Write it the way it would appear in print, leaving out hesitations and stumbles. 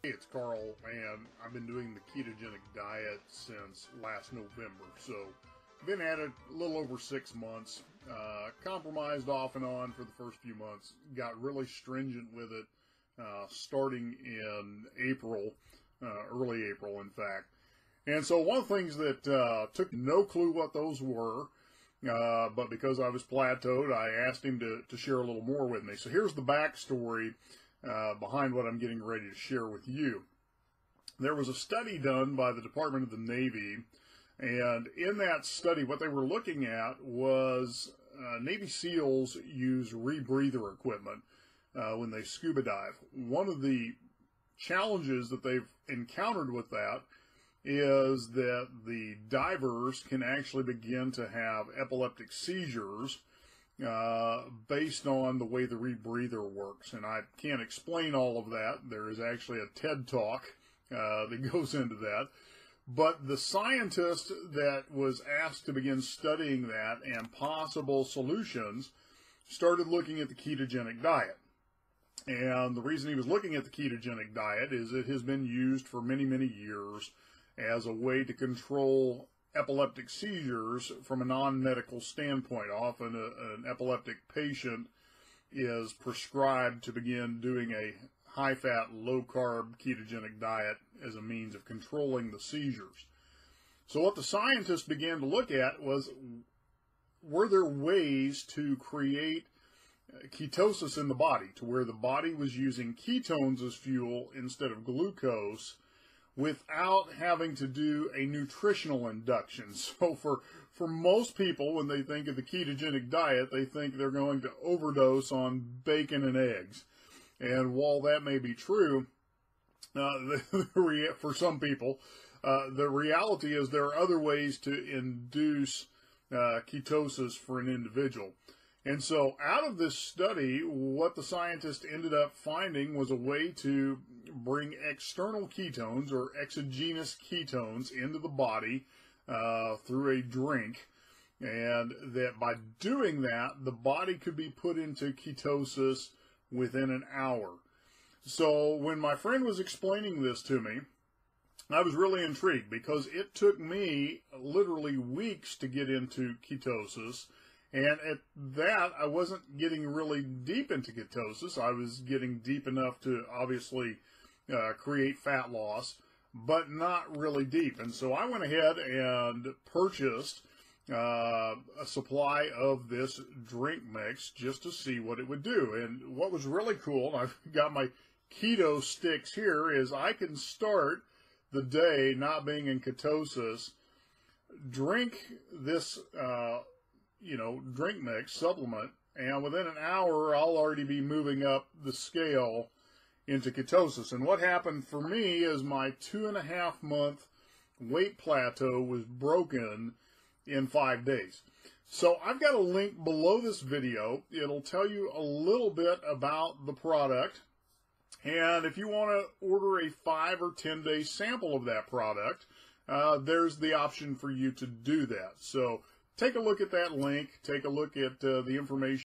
Hey, it's Carl, and I've been doing the ketogenic diet since last November. So I've been at it a little over 6 months, compromised off and on for the first few months, got really stringent with it starting in April, early April in fact. And so one of the things that took no clue what those were, but because I was plateaued, I asked him to share a little more with me. So here's the backstory behind what I'm getting ready to share with you. There was a study done by the Department of the Navy, and in that study what they were looking at was Navy SEALs use rebreather equipment when they scuba dive. One of the challenges that they've encountered with that is that the divers can actually begin to have epileptic seizures based on the way the rebreather works. And I can't explain all of that. There is actually a TED Talk that goes into that. But the scientist that was asked to begin studying that and possible solutions started looking at the ketogenic diet. And the reason he was looking at the ketogenic diet is it has been used for many, many years as a way to control epileptic seizures from a non-medical standpoint. Often an epileptic patient is prescribed to begin doing a high-fat, low-carb ketogenic diet as a means of controlling the seizures. So what the scientists began to look at was, were there ways to create ketosis in the body, to where the body was using ketones as fuel instead of glucose, without having to do a nutritional induction. So for most people, when they think of the ketogenic diet, they think they're going to overdose on bacon and eggs. And while that may be true, for some people, the reality is there are other ways to induce ketosis for an individual. And so out of this study, what the scientists ended up finding was a way to bring external ketones or exogenous ketones into the body through a drink. And that by doing that, the body could be put into ketosis within an hour. So when my friend was explaining this to me, I was really intrigued because it took me literally weeks to get into ketosis. And at that, I wasn't getting really deep into ketosis. I was getting deep enough to obviously create fat loss, but not really deep. And so I went ahead and purchased a supply of this drink mix just to see what it would do. And what was really cool, and I've got my keto sticks here, is I can start the day not being in ketosis, drink this drink mix, supplement, and within an hour, I'll already be moving up the scale into ketosis. And what happened for me is my 2.5 month weight plateau was broken in 5 days. So I've got a link below this video. It'll tell you a little bit about the product. And if you want to order a 5 or 10 day sample of that product, there's the option for you to do that. So take a look at that link, take a look at the information